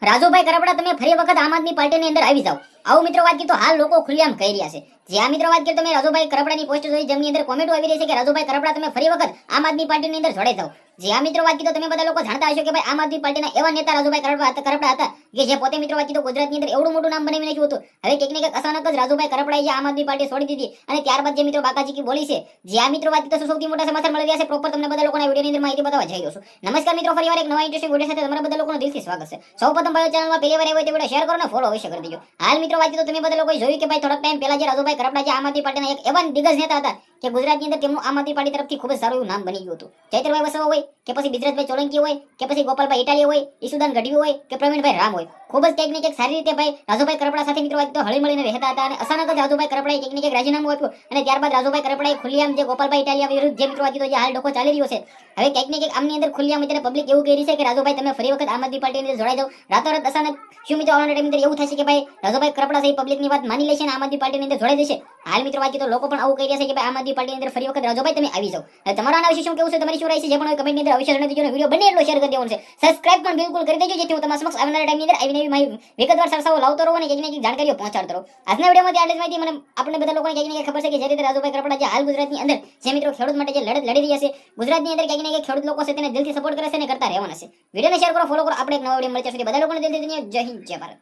રાજુભાઈ કરપડા તમે ફરી વખત આમ આદમી પાર્ટીની અંદર આવી જાઓ. આવું મિત્રો વાત કરી તો હાલ લોકો ખુલ્લેઆમ કહી રહ્યા છે. જે આ મિત્રો વાત કરી તમે રાજુભાઈ કરપડાની પોસ્ટ જોઈ જેમની અંદર કોમેન્ટો આવી રહી છે કે રાજુભાઈ કરપડા તમે ફરી વખત આમ આદમી પાર્ટીની અંદર જોડાઈ જાઓ. જે આ મિત્રો વાત કરી તો તમે બધા લોકો જાણતા હશો કે ભાઈ આમ આદમી પાર્ટીના એવા નેતા રાજુભાઈ કરપડા હતા કે જે પોતે મિત્રો વાત કરી તો ગુજરાતની અંદર એવડું મોટું નામ બનાવી નાખ્યું હતું. હવે કંઈક ને કંઈક અચાનક જ રાજુભાઈ કરપડાએ જે આમ આદમી પાર્ટી છોડી દીધી અને ત્યારબાદ જે મિત્રો બાકાજી કી બોલી છે. જે આ મિત્રો વાત કરી તો સૌથી મોટા સમાચાર મળી રહ્યા છે. પ્રોપર તમને બધા લોકોના વિડીયોની અંદર માહિતી બતાવવા જઈ રહ્યો છું. નમસ્કાર મિત્રો, ફરીવાર એક નવા ઇન્ટરેસ્ટિંગ વિડીયો સાથે તમારા બધા લોકોનું દિલથી સ્વાગત છે. સૌપ્રથમ ભાઈ ચેનલમાં પહેલી વાર આવ્યો હોય તો વિડીયો શેર કરો અને ફોલો અવશ્ય કરી દેજો. હાલ મિત્રો વાત કરી તો તમે બધા લોકોએ જોયું કે ભાઈ થોડાક ટાઈમ પહેલા જે રાજુભાઈ કરપડા જે આમ આદમી પાર્ટીના એક એવા દિગ્ગજ નેતા હતા કે ગુજરાતની અંદર તેમનું આમ આદમી પાર્ટી તરફથી ખૂબ જ સારું એવું નામ બની ગયું હતું. ચૈત્રભાઈ વસાવા હોય કે પછી બિજરાજભાઈ સોલંકી હોય કે પછી ગોપાલભાઈ ઇટાલિયા હોય, ઈસુદાન ગઢવી હોય કે પ્રવીણભાઈ રામ હોય, ખૂબ જ કંઈક ને કંઈક સારી રીતે ભાઈ રાજુભાઈ કરપડા સાથે મિત્રો વાત તો હળી મળીને રહેતા હતા. અને અચાનક જ રાજુભાઈ કરપડાએ કંઈક ને કંઈક રાજીનામું આપ્યું અને ત્યારબાદ રાજુભાઈ કરપડાએ ખુલ્લેઆમ જે ગોપાલભાઈ ઇટાલિયા વિરુદ્ધ જે મિત્રો વાત જે હાલ ડોકો ચાલી રહ્યો છે, હવે કંઈક ને કંઈક આમની અંદર ખુલ્લેઆમ અત્યારે પબ્લિક એવું કહી રહી છે કે રાજુભાઈ તમે ફરી વખત આમ આદમી પાર્ટીની અંદર જોડાઈ જાઓ. રાતોરાત અચાનક શું મિત્રો આવનારા ટાઈમ અંદર એવું થશે કે ભાઈ રાજુભાઈ કરપડા સહી પબ્લિકની વાત માની લેશે અને આમ આદમી પાર્ટીની અંદર જોડાઈ જશે. હાલ મિત્રો વાત તો લોકો પણ આવું કહી રહ્યા છે કે ભાઈ આમ આદમી પાર્ટીની અંદર ફરી વખત રાજુભાઈ તમે આવી જાઓ. હવે તમારા આના વિશે શું કેવું છે, તમારી શું રાય છે, જે પણ કમેન્ટની અંદર અવશ્ય જણાવી દેજો અને વિડીયો બને એટલો શેર કરી દેવાનો છે. સબસ્ક્રાઇબ પણ બિલકુલ કરી દેજો જેથી હું તમારા સમક્ષ આવનારા ટાઈમની અંદર આવીને એવી વિગતવાર ચર્ચાઓ લાવતો રહું અને કંઈક ને કંઈક જાણકારીઓ પહોંચાડતો રહું. આજના વિડીયોમાં આટલી જ માહિતી. મને આપણે બધા લોકોને કંઈક ને કંઈક ખબર છે કે જે રીતે રાજુભાઈ કરપડા જે હાલ ગુજરાતની અંદર જે મિત્રો ખેડૂત માટે જે લડત લડી રહ્યા છે, ગુજરાતની અંદર કંઈક ને કંઈક ખેડૂત લોકો છે તેને દિલથી સપોર્ટ કરે છે અને કરતા રહેવાના છે. વિડીયોને શેર કરો, ફોલો કરો. આપણે એક નવા વિડીયો મળીએ ત્યાં સુધી બધા લોકોને દિલથી જય હિન્દ, જય ભારત.